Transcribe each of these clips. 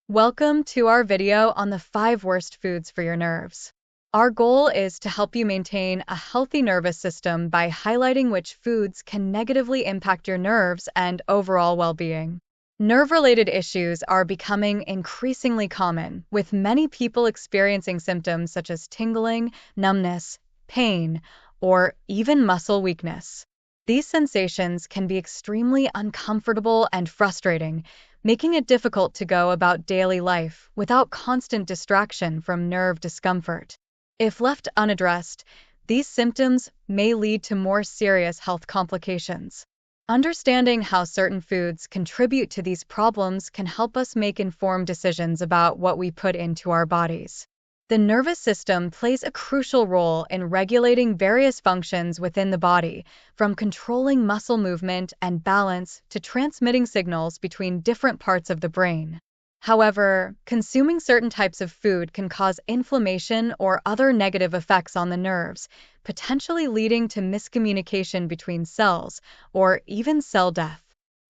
Welcome to our video on the 5 worst foods for your nerves. Our goal is to help you maintain a healthy nervous system by highlighting which foods can negatively impact your nerves and overall well-being. Nerve-related issues are becoming increasingly common, with many people experiencing symptoms such as tingling, numbness, pain, or even muscle weakness. These sensations can be extremely uncomfortable and frustrating, making it difficult to go about daily life without constant distraction from nerve discomfort. If left unaddressed, these symptoms may lead to more serious health complications. Understanding how certain foods contribute to these problems can help us make informed decisions about what we put into our bodies. The nervous system plays a crucial role in regulating various functions within the body, from controlling muscle movement and balance to transmitting signals between different parts of the brain. However, consuming certain types of food can cause inflammation or other negative effects on the nerves, potentially leading to miscommunication between cells or even cell death.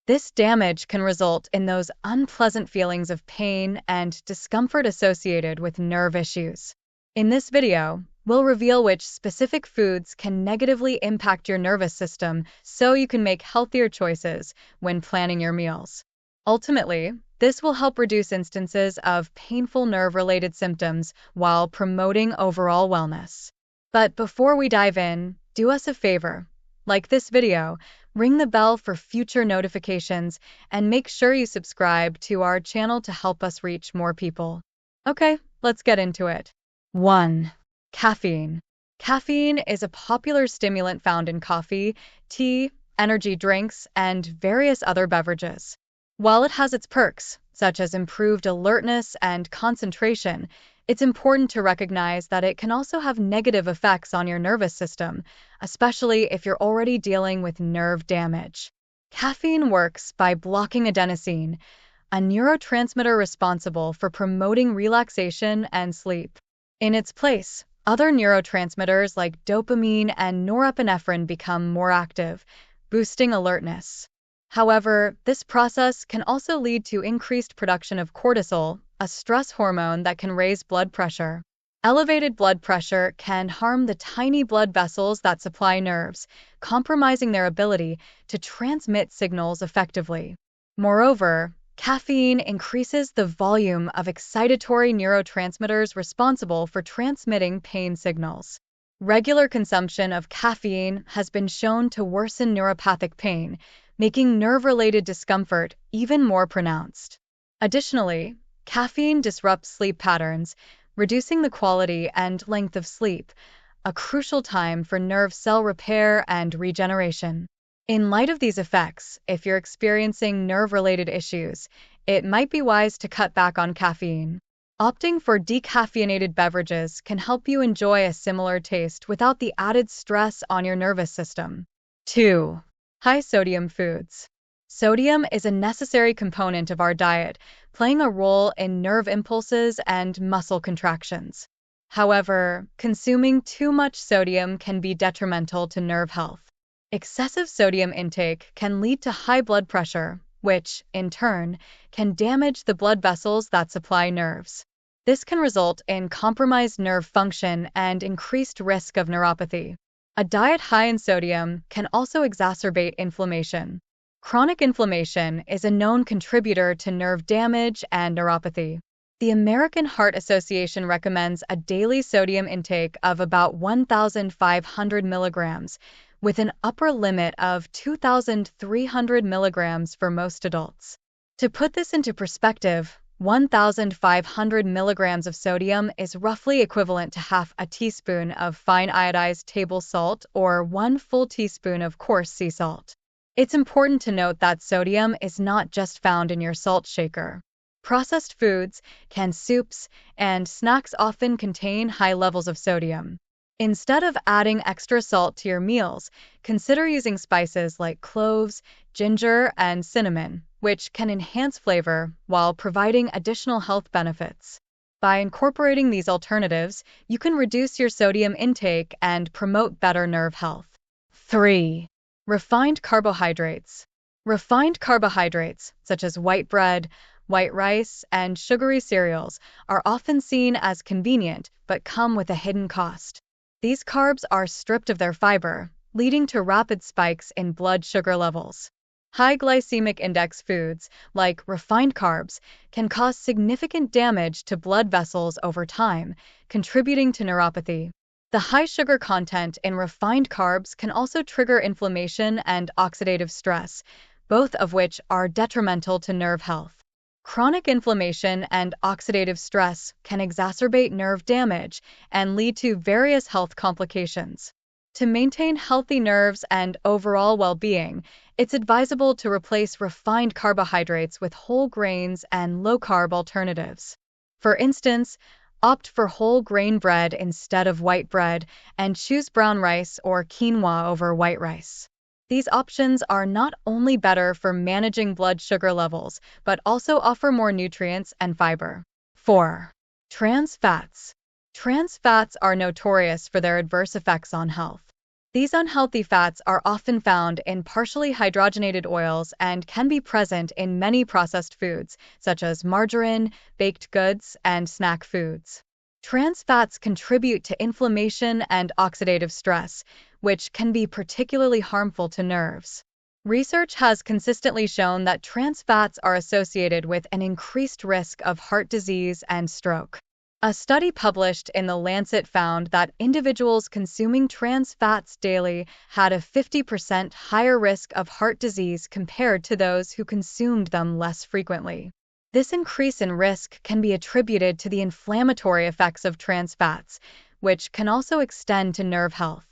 This damage can result in those unpleasant feelings of pain and discomfort associated with nerve issues. In this video, we'll reveal which specific foods can negatively impact your nervous system so you can make healthier choices when planning your meals. Ultimately, this will help reduce instances of painful nerve-related symptoms while promoting overall wellness. But before we dive in, do us a favor. Like this video, ring the bell for future notifications, and make sure you subscribe to our channel to help us reach more people. Okay, let's get into it. 1. Caffeine. Caffeine is a popular stimulant found in coffee, tea, energy drinks, and various other beverages. While it has its perks, such as improved alertness and concentration, it's important to recognize that it can also have negative effects on your nervous system, especially if you're already dealing with nerve damage. Caffeine works by blocking adenosine, a neurotransmitter responsible for promoting relaxation and sleep. In its place, other neurotransmitters like dopamine and norepinephrine become more active, boosting alertness. However, this process can also lead to increased production of cortisol, a stress hormone that can raise blood pressure. Elevated blood pressure can harm the tiny blood vessels that supply nerves, compromising their ability to transmit signals effectively. Moreover, caffeine increases the volume of excitatory neurotransmitters responsible for transmitting pain signals. Regular consumption of caffeine has been shown to worsen neuropathic pain, making nerve-related discomfort even more pronounced. Additionally, caffeine disrupts sleep patterns, reducing the quality and length of sleep, a crucial time for nerve cell repair and regeneration. In light of these effects, if you're experiencing nerve-related issues, it might be wise to cut back on caffeine. Opting for decaffeinated beverages can help you enjoy a similar taste without the added stress on your nervous system. 2. High-sodium foods. Sodium is a necessary component of our diet, playing a role in nerve impulses and muscle contractions. However, consuming too much sodium can be detrimental to nerve health. Excessive sodium intake can lead to high blood pressure, which, in turn, can damage the blood vessels that supply nerves. This can result in compromised nerve function and increased risk of neuropathy. A diet high in sodium can also exacerbate inflammation. Chronic inflammation is a known contributor to nerve damage and neuropathy. The American Heart Association recommends a daily sodium intake of about 1,500 milligrams, with an upper limit of 2,300 milligrams for most adults. To put this into perspective, 1,500 milligrams of sodium is roughly equivalent to half a teaspoon of fine iodized table salt or 1 full teaspoon of coarse sea salt. It's important to note that sodium is not just found in your salt shaker. Processed foods, canned soups, and snacks often contain high levels of sodium. Instead of adding extra salt to your meals, consider using spices like cloves, ginger, and cinnamon, which can enhance flavor while providing additional health benefits. By incorporating these alternatives, you can reduce your sodium intake and promote better nerve health. 3. Refined carbohydrates. Refined carbohydrates, such as white bread, white rice, and sugary cereals are often seen as convenient but come with a hidden cost. These carbs are stripped of their fiber, leading to rapid spikes in blood sugar levels. High glycemic index foods, like refined carbs, can cause significant damage to blood vessels over time, contributing to neuropathy. The high sugar content in refined carbs can also trigger inflammation and oxidative stress, both of which are detrimental to nerve health. Chronic inflammation and oxidative stress can exacerbate nerve damage and lead to various health complications. To maintain healthy nerves and overall well-being, it's advisable to replace refined carbohydrates with whole grains and low-carb alternatives. For instance, opt for whole grain bread instead of white bread and choose brown rice or quinoa over white rice. These options are not only better for managing blood sugar levels, but also offer more nutrients and fiber. 4. Trans fats. Trans fats are notorious for their adverse effects on health. These unhealthy fats are often found in partially hydrogenated oils and can be present in many processed foods, such as margarine, baked goods, and snack foods. Trans fats contribute to inflammation and oxidative stress, which can be particularly harmful to nerves. Research has consistently shown that trans fats are associated with an increased risk of heart disease and stroke. A study published in The Lancet found that individuals consuming trans fats daily had a 50% higher risk of heart disease compared to those who consumed them less frequently. This increase in risk can be attributed to the inflammatory effects of trans fats, which can also extend to nerve health.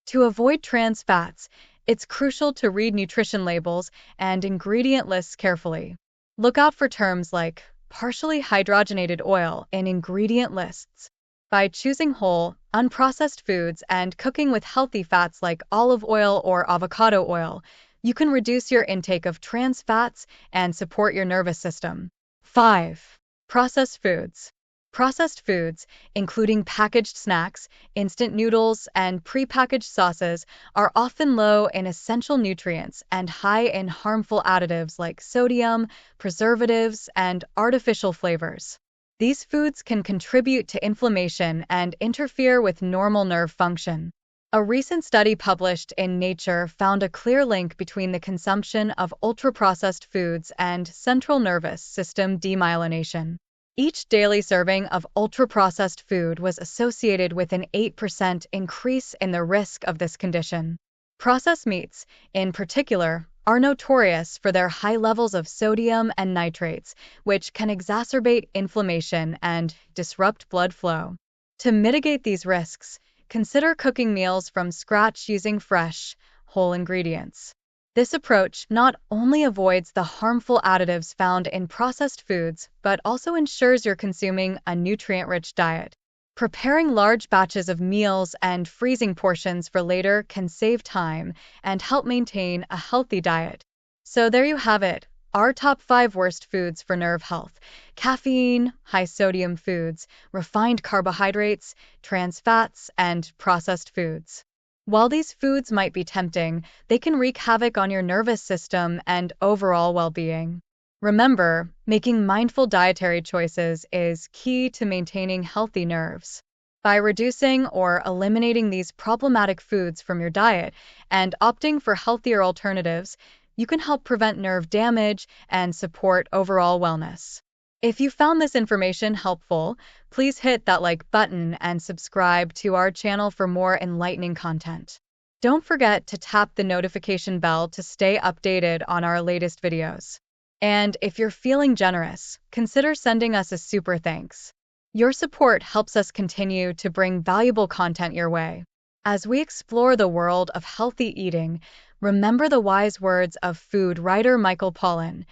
To avoid trans fats, it's crucial to read nutrition labels and ingredient lists carefully. Look out for terms like partially hydrogenated oil in ingredient lists. By choosing whole, unprocessed foods and cooking with healthy fats like olive oil or avocado oil, you can reduce your intake of trans fats and support your nervous system. 5. Processed foods. Processed foods, including packaged snacks, instant noodles, and prepackaged sauces, are often low in essential nutrients and high in harmful additives like sodium, preservatives, and artificial flavors. These foods can contribute to inflammation and interfere with normal nerve function. A recent study published in Nature found a clear link between the consumption of ultra-processed foods and central nervous system demyelination. Each daily serving of ultra-processed food was associated with an 8% increase in the risk of this condition. Processed meats, in particular, are notorious for their high levels of sodium and nitrates, which can exacerbate inflammation and disrupt blood flow. To mitigate these risks, consider cooking meals from scratch using fresh, whole ingredients. This approach not only avoids the harmful additives found in processed foods, but also ensures you're consuming a nutrient-rich diet. Preparing large batches of meals and freezing portions for later can save time and help maintain a healthy diet. So there you have it, our top 5 worst foods for nerve health: caffeine, high-sodium foods, refined carbohydrates, trans fats, and processed foods. While these foods might be tempting, they can wreak havoc on your nervous system and overall well-being. Remember, making mindful dietary choices is key to maintaining healthy nerves. By reducing or eliminating these problematic foods from your diet and opting for healthier alternatives, you can help prevent nerve damage and support overall wellness. If you found this information helpful, please hit that like button and subscribe to our channel for more enlightening content. Don't forget to tap the notification bell to stay updated on our latest videos. And if you're feeling generous, consider sending us a super thanks. Your support helps us continue to bring valuable content your way. As we explore the world of healthy eating, remember the wise words of food writer Michael Pollan: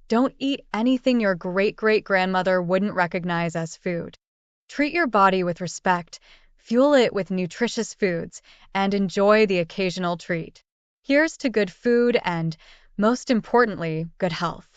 don't eat anything your great-great-grandmother wouldn't recognize as food. Treat your body with respect, fuel it with nutritious foods, and enjoy the occasional treat. Here's to good food and, most importantly, good health.